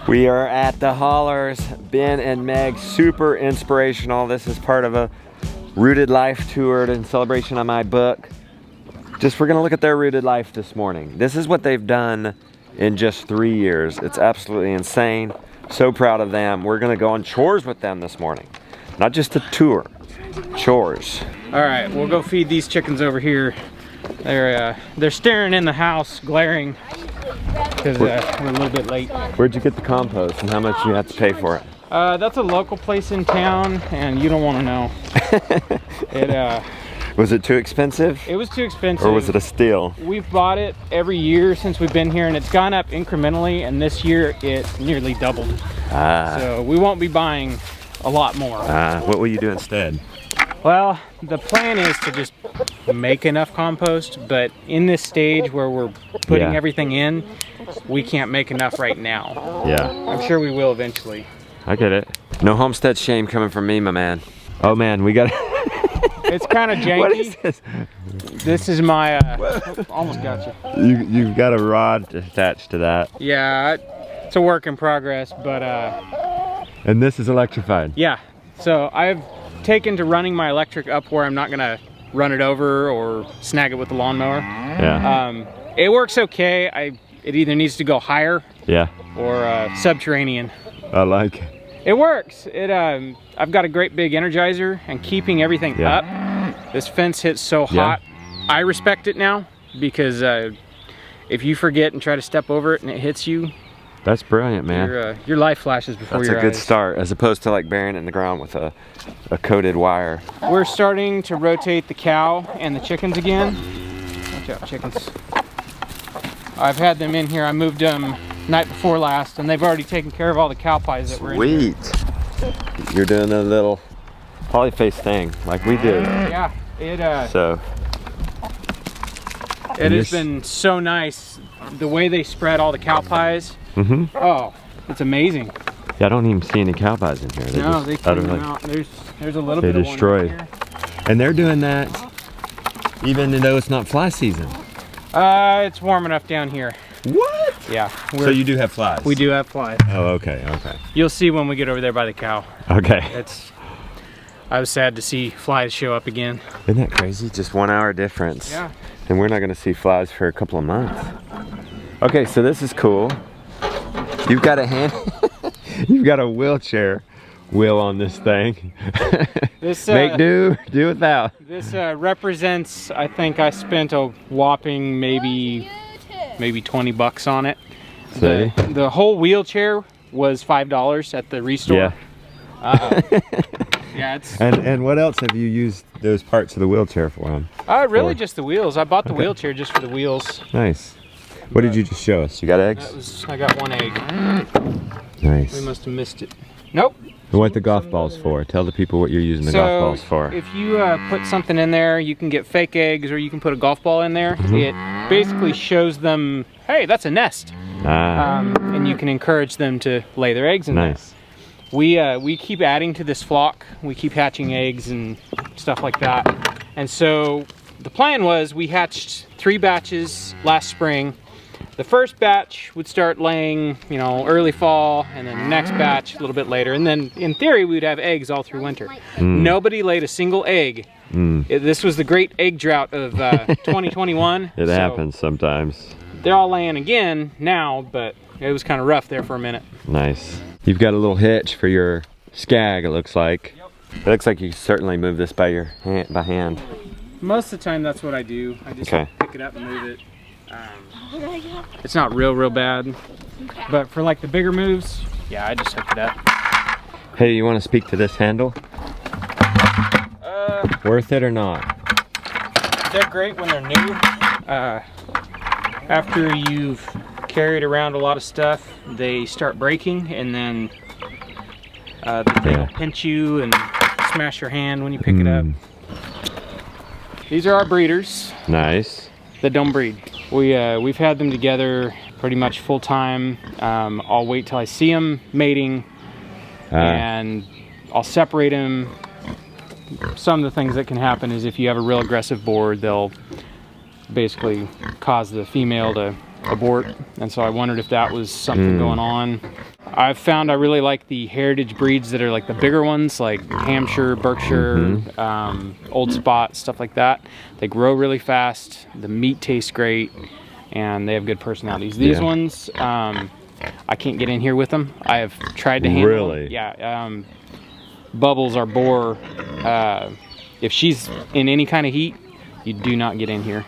We are at the haulers, Ben and Meg, super inspirational. This is part of a Rooted Life tour in celebration of my book. We're gonna look at their Rooted Life this morning. This is what they've done in just 3 years. It's absolutely insane. So proud of them. We're gonna go on chores with them this morning. Not just a tour, chores. All right, we'll go feed these chickens over here. They're staring in the house, glaring, because we're a little bit late. Where'd you get the compost and how much you have to pay for it? That's a local place in town, and you don't want to know. Was it too expensive? It was too expensive. Or was it a steal? We've bought it every year since we've been here, and it's gone up incrementally, and this year it nearly doubled. So we won't be buying a lot more. What will you do instead? Well, the plan is to just make enough compost, but in this stage where we're putting everything in, we can't make enough right now. Yeah. I'm sure we will eventually. I get it. No homestead shame coming from me, my man. Oh man, we got It's kind of janky. What is this? This is my, almost got you. You've got a rod attached to that. Yeah, it's a work in progress, but And this is electrified. Yeah, so I've taken to running my electric up where I'm not gonna run it over or snag it with the lawnmower. Yeah. It works okay. It either needs to go higher or subterranean. I like it. It works. I've got a great big energizer, and keeping everything up. This fence hits so hot. I respect it now because if you forget and try to step over it and it hits you, that's brilliant, man. Your life flashes before your eyes. That's a good start, as opposed to like burying it in the ground with a coated wire. We're starting to rotate the cow and the chickens again. Watch out, chickens. I've had them in here. I moved them night before last, and they've already taken care of all the cow pies that were in here. Sweet. You're doing a little polyface thing like we do. Yeah. It has been so nice the way they spread all the cow pies. Oh, it's amazing. Yeah, I don't even see any cow pies in here. They clean them out. There's a little bit of one destroyed. right here. And they're doing that even though it's not fly season. It's warm enough down here. What? Yeah. So you do have flies? We do have flies. Oh, okay, okay. You'll see when we get over there by the cow. Okay. I was sad to see flies show up again. Isn't that crazy? Just 1 hour difference. Yeah. And we're not gonna see flies for a couple of months. Okay, so this is cool. You've got you've got a wheelchair wheel on this thing. Make do without. This represents, I think I spent a whopping maybe 20 bucks on it. The whole wheelchair was $5 at the restore. Yeah. And what else have you used those parts of the wheelchair for? Really just the wheels. I bought the wheelchair just for the wheels. Nice. What did you just show us? You got eggs? I got 1 egg. Nice. We must have missed it. Nope. And what the golf balls for? Tell the people what you're using the golf balls for. If you put something in there, you can get fake eggs, or you can put a golf ball in there. It basically shows them, hey, that's a nest. And you can encourage them to lay their eggs in there. We keep adding to this flock. We keep hatching eggs and stuff like that. And so the plan was we hatched 3 batches last spring. The first batch would start laying, early fall, and then the next batch a little bit later. And then in theory, we'd have eggs all through winter. Nobody laid a single egg. This was the great egg drought of 2021. It happens sometimes. They're all laying again now, but it was kind of rough there for a minute. Nice. You've got a little hitch for your scag, it looks like. It looks like you certainly move this by hand. Most of the time, that's what I do. I just pick it up and move it. It's not real bad, but for like the bigger moves, yeah, I just hook it up. Hey, you want to speak to this handle? Worth it or not? They're great when they're new. After you've carried around a lot of stuff, they start breaking, and then the thing will pinch you and smash your hand when you pick it up. These are our breeders. Nice. That don't breed. We've had them together pretty much full time. I'll wait till I see them mating, and I'll separate them. Some of the things that can happen is if you have a real aggressive board, they'll basically cause the female to abort, and so I wondered if that was something going on. I've found I really like the heritage breeds that are like the bigger ones, like Hampshire, Berkshire, Old Spot, stuff like that. They grow really fast, the meat tastes great, and they have good personalities. These ones, I can't get in here with them. I have tried to handle them. Yeah, Bubbles, our boar, if she's in any kind of heat, you do not get in here.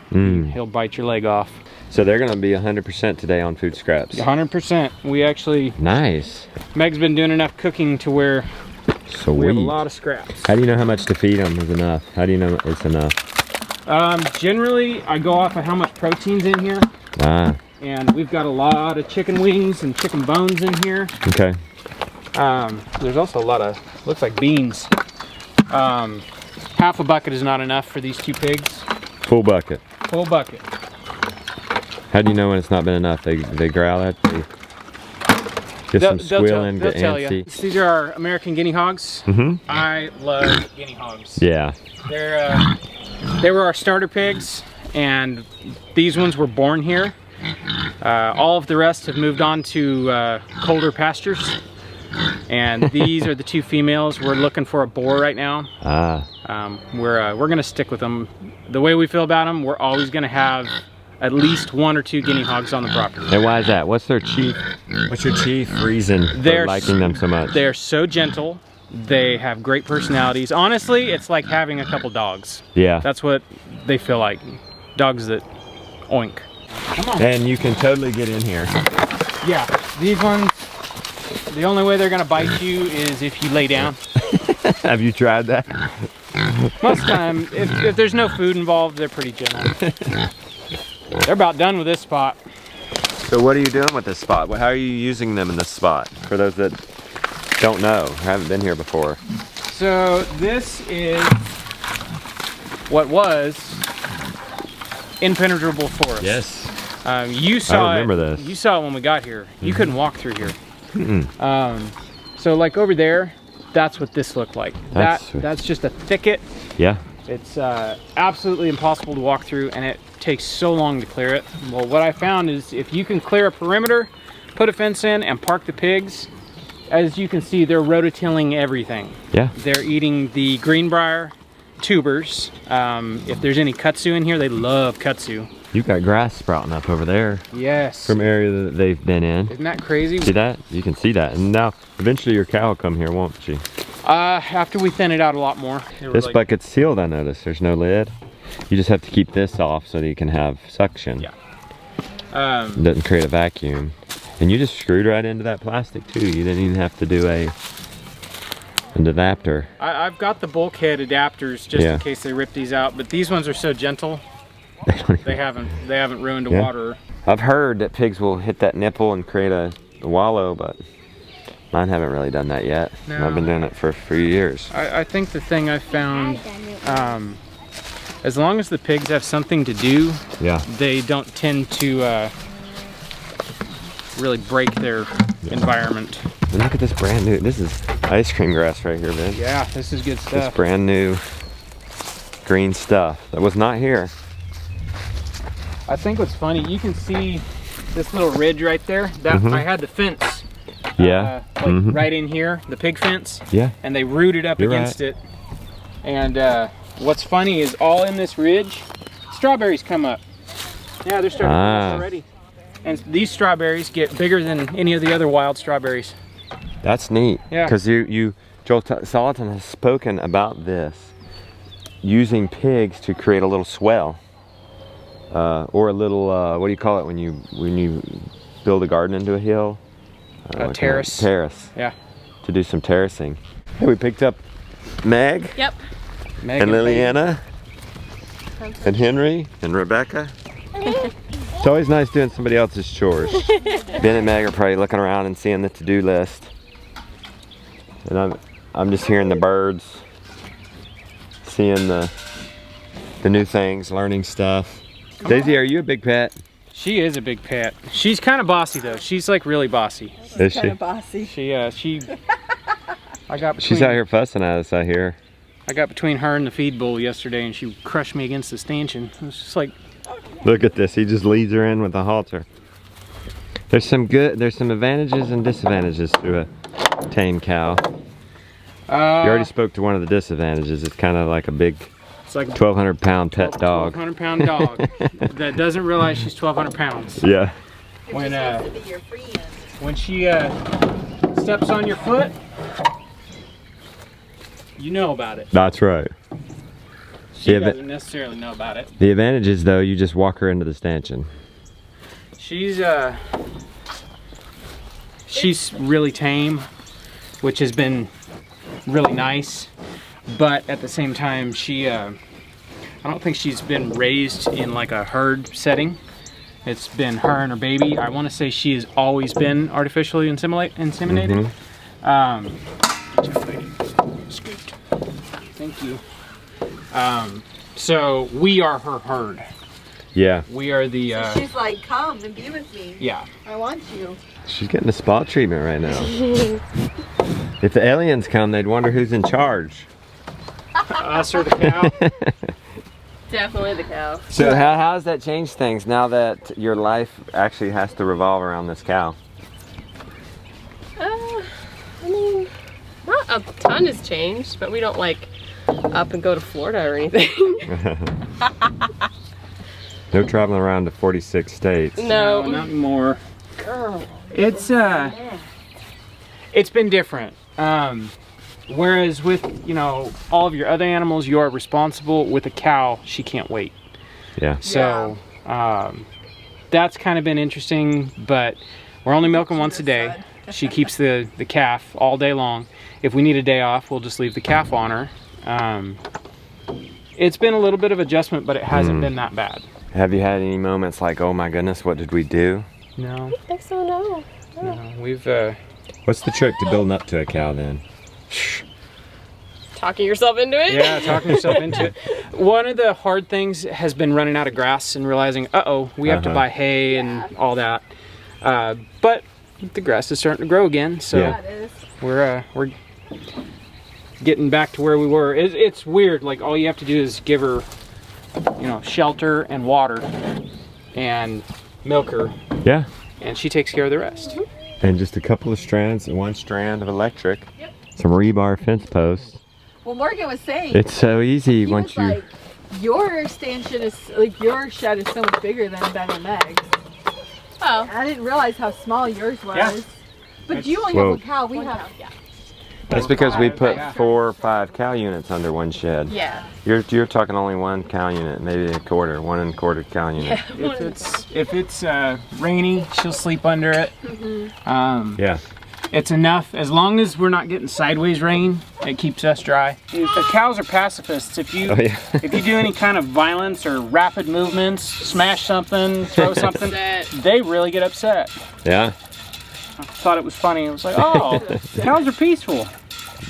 He'll bite your leg off. So they're gonna be 100% today on food scraps. 100%. We actually... Nice. Meg's been doing enough cooking to where we have a lot of scraps. How do you know how much to feed them is enough? How do you know it's enough? Generally, I go off of how much protein's in here. And we've got a lot of chicken wings and chicken bones in here. Okay. There's also a lot of, looks like beans. Half a bucket is not enough for these 2 pigs. Full bucket. Full bucket. How do you know when it's not been enough? They growl at you? Get some squealing, get antsy. These are our American guinea hogs. I love guinea hogs. Yeah. They were our starter pigs, and these ones were born here. All of the rest have moved on to colder pastures. And these are the 2 females. We're looking for a boar right now. We're gonna stick with them. The way we feel about them, we're always gonna have at least 1 or 2 guinea hogs on the property. And why is that? What's your chief reason for liking them so much? They're so gentle. They have great personalities. Honestly, it's like having a couple dogs. Yeah. That's what they feel like. Dogs that oink. Come on. And you can totally get in here. Yeah, these ones, the only way they're gonna bite you is if you lay down. Have you tried that? Most of the time, if there's no food involved, they're pretty gentle. They're about done with this spot. So what are you doing with this spot? How are you using them in this spot? For those that don't know, or haven't been here before. So this is what was impenetrable forest. Yes. You saw I remember this. You saw it when we got here. You couldn't walk through here. So like over there, that's what this looked like. That's just a thicket. Yeah. It's absolutely impossible to walk through, and it takes so long to clear it. Well, what I found is if you can clear a perimeter, put a fence in, and park the pigs, as you can see, they're rototilling everything. Yeah. They're eating the greenbrier tubers. If there's any kudzu in here, they love kudzu. You've got grass sprouting up over there. Yes. From area that they've been in. Isn't that crazy? See that? You can see that. And now, eventually your cow will come here, won't she? After we thin it out a lot more. This bucket's sealed, I noticed. There's no lid. You just have to keep this off so that you can have suction. Yeah. It doesn't create a vacuum. And you just screwed right into that plastic too. You didn't even have to do an adapter. I've got the bulkhead adapters just in case they rip these out, but these ones are so gentle. They haven't ruined a water. I've heard that pigs will hit that nipple and create a wallow, but mine haven't really done that yet. No. I've been doing it for a few years. I think the thing I found, as long as the pigs have something to do, they don't tend to really break their environment. And look at this brand new, this is ice cream grass right here, Ben. Yeah, this is good stuff. This brand new green stuff that was not here. I think what's funny, you can see this little ridge right there. That I had the fence. Right in here, the pig fence. Yeah. And they rooted up against it. And what's funny is all in this ridge, strawberries come up. Yeah, they're starting to come up already. And these strawberries get bigger than any of the other wild strawberries. That's neat. Yeah. Because Joel Salatin has spoken about this, using pigs to create a little swell. Or a little, what do you call it when you build a garden into a hill? A terrace. Terrace. Yeah. To do some terracing. Hey, we picked up Meg. Yep. Meg and Liliana. And Henry and Rebecca. It's always nice doing somebody else's chores. Ben and Meg are probably looking around and seeing the to-do list. And I'm just hearing the birds, seeing the new things, learning stuff. Daisy, are you a big pet? She is a big pet. She's kind of bossy though. She's like really bossy. Is she? Kind of bossy. She I got between, she's out here fussing at us, I hear. I got between her and the feed bowl yesterday and she crushed me against the stanchion. It was just like, Look at this. He just leads her in with a halter. There's some advantages and disadvantages to a tame cow. You already spoke to one of the disadvantages. It's kind of like a big, it's like 1,200-pound pet dog. 1,200-pound dog that doesn't realize she's 1,200 pounds. Yeah. When she steps on your foot, you know about it. That's right. She doesn't necessarily know about it. The advantage is, though, you just walk her into the stanchion. She's really tame, which has been really nice, but at the same time, I don't think she's been raised in like a herd setting. It's been her and her baby. I want to say she has always been artificially inseminated. Scoot. Thank you. So we are her herd. Yeah. We are the. So she's like, come and be with me. Yeah. I want you. She's getting a spa treatment right now. If the aliens come, they'd wonder who's in charge. Us or the cow? Definitely the cow. So how has that changed things now that your life actually has to revolve around this cow? I mean, not a ton has changed, but we don't like up and go to Florida or anything. No traveling around to 46 states. No. Not anymore. Girl. It's been different. Whereas with, all of your other animals, you are responsible. With a cow, she can't wait. Yeah. So that's kind of been interesting, but we're only milking once a day. She keeps the calf all day long. If we need a day off, we'll just leave the calf on her. It's been a little bit of adjustment, but it hasn't been that bad. Have you had any moments like, oh my goodness, what did we do? No. I think so, no. No, we've... What's the trick to building up to a cow then? Talking yourself into it? Yeah, talking yourself into it. One of the hard things has been running out of grass and realizing, we have to buy hay and all that. But the grass is starting to grow again, so we're getting back to where we were. It's weird, like all you have to do is give her, shelter and water and milk her. Yeah. And she takes care of the rest. And just a couple of strands, one strand of electric, some rebar fence posts. Well, Morgan was saying It's so easy he once was you. like, your stanchion is like your shed is so much bigger than Ben and Meg's. Oh. I didn't realize how small yours was. Yeah. But you only Well, have one cow. We have. That's because we put 4 or 5 cow units under one shed. Yeah. You're talking only 1 cow unit, maybe 1 1/4 cow unit. If it's rainy, she'll sleep under it. Yeah. It's enough, as long as we're not getting sideways rain, it keeps us dry. The cows are pacifists. If you if you do any kind of violence or rapid movements, smash something, throw something, they really get upset. Yeah. I thought it was funny. I was like, oh, cows are peaceful.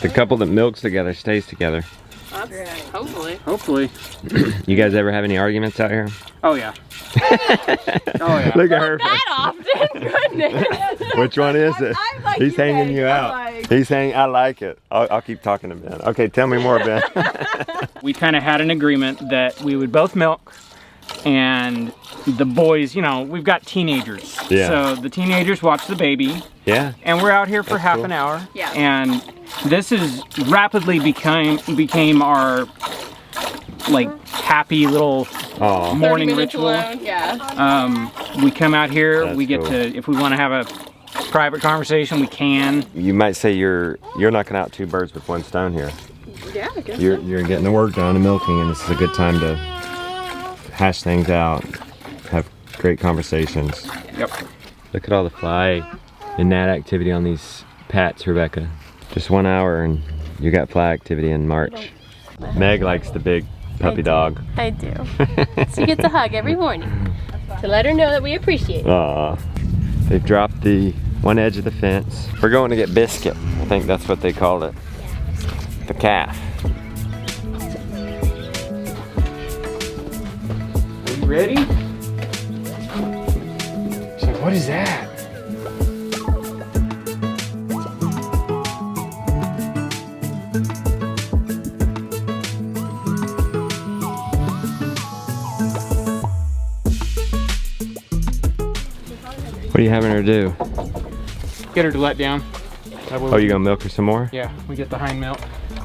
The couple that milks together stays together. Hopefully. Hopefully. You guys ever have any arguments out here? Oh yeah. Oh yeah. Look at her. That often? Goodness. Which one is it? I'm like He's you hanging guys. you I'm out. like- He's saying, I like it. I'll keep talking to Ben. Okay, tell me more, Ben. We kind of had an agreement that we would both milk, and the boys, we've got teenagers. Yeah. So the teenagers watch the baby, Yeah. and we're out here for half an hour. Yeah. And this is rapidly became our happy little Aw. morning 30 minutes ritual. alone. Yeah. We come out here, That's we get cool. to, if we want to have a private conversation, we can. You might say you're knocking out 2 birds with 1 stone here. Yeah, I guess. You're getting the work done and milking, and this is a good time to hash things out, have great conversations. Yep. Look at all the fly and gnat activity on these pats, Rebecca. Just 1 hour and you got fly activity in March. Meg likes the big puppy dog. I do. She gets a hug every morning to let her know that we appreciate it. Aw. They've dropped the one edge of the fence. We're going to get Biscuit. I think that's what they called it. The calf. Are you ready? She's like, what is that? are you having her do? Get her to let down. Oh, you gonna milk her some more? Yeah, we get the hind milk.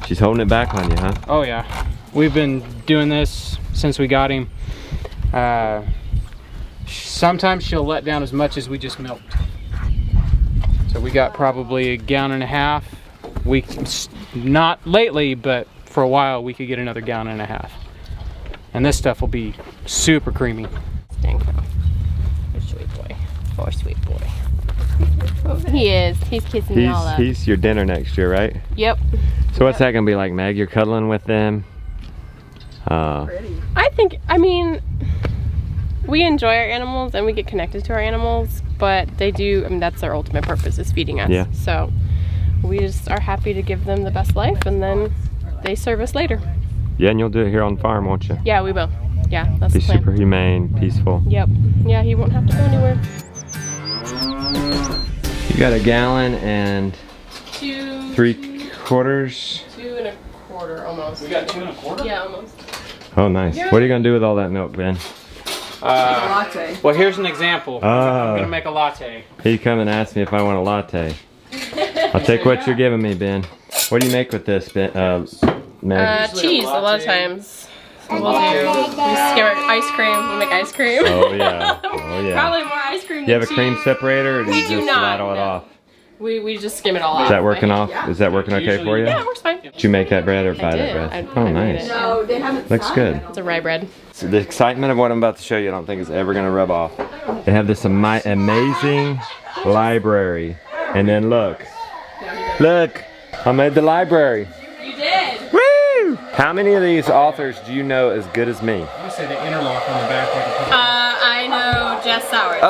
She's holding it back on you, huh? Oh yeah. We've been doing this since we got him. Sometimes she'll let down as much as we just milked. So we got probably 1.5 gallons. We, not lately, but for a while we could get another 1.5 gallons. And this stuff will be super creamy. Dang. Sweet boy. Poor sweet boy. He is. He's kissing me all up. He's your dinner next year, right? Yep. So what's that gonna be like, Meg? You're cuddling with them? I mean, we enjoy our animals and we get connected to our animals, but they do, I mean, that's their ultimate purpose, is feeding us. Yeah. So we just are happy to give them the best life, and then they serve us later. Yeah, and you'll do it here on the farm, won't you? Yeah, we will. Yeah, that's Be the plan. super humane, peaceful. Yep. Yeah, he won't have to go anywhere. You got 1 gallon and 2 3/4. 2 1/4 almost. We got 2 1/4? Yeah, almost. Oh, nice. What are you gonna do with all that milk, Ben? Latte. Well, here's an example. I'm Oh. gonna make a latte. He come and asked me if I want a latte. I'll take what you're giving me, Ben. What do you make with this, Ben? Meg? Cheese a lot of times. So we'll do. We skim ice cream. We make ice cream. Oh yeah. Oh yeah. Probably more ice cream. You have a than cream cheese. separator, or do you We do just not, ladle it no. off? We just skim it all off. Is that working off? Is that working okay for you? Yeah, it works fine. Did you make that bread or buy that did. bread? I Oh, made nice. it. No, they haven't. Looks good. It's a rye bread. So the excitement of what I'm about to show you, I don't think is ever gonna rub off. They have this amazing library, and then look, I made the library. You did. Woo! How many of these authors do you know as good as me? I say the interlock on the back. I know Jess Sowers.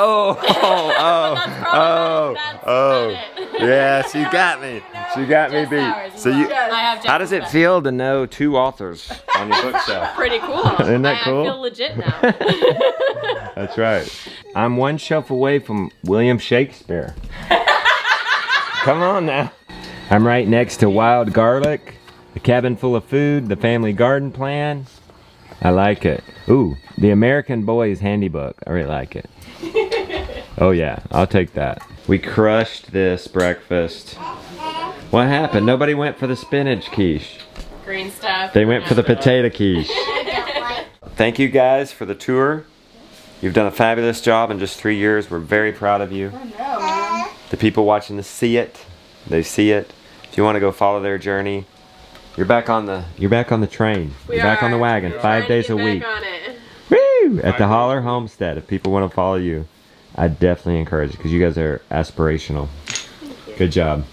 Yeah, she got me. She got me beat. So you, I have Jess. how does it feel to know 2 authors on your bookshelf? Pretty cool. Isn't that cool? I feel legit now. That's right. I'm 1 shelf away from William Shakespeare. Come on now. I'm right next to Wild Garlic, The Cabin Full of Food, The Family Garden Plan. I like it. Ooh, The American Boy's Handybook. I really like it. Oh yeah, I'll take that. We crushed this breakfast. What happened? Nobody went for the spinach quiche. Green stuff. They went for the potato quiche. Thank you guys for the tour. You've done a fabulous job in just 3 years. We're very proud of you. The people watching this see it. They see it. If you want to go follow their journey, you're back on the train. You're back on the wagon 5 days a week. On it. Woo! At the Holler Homestead. If people want to follow you, I definitely encourage it because you guys are aspirational. Good job.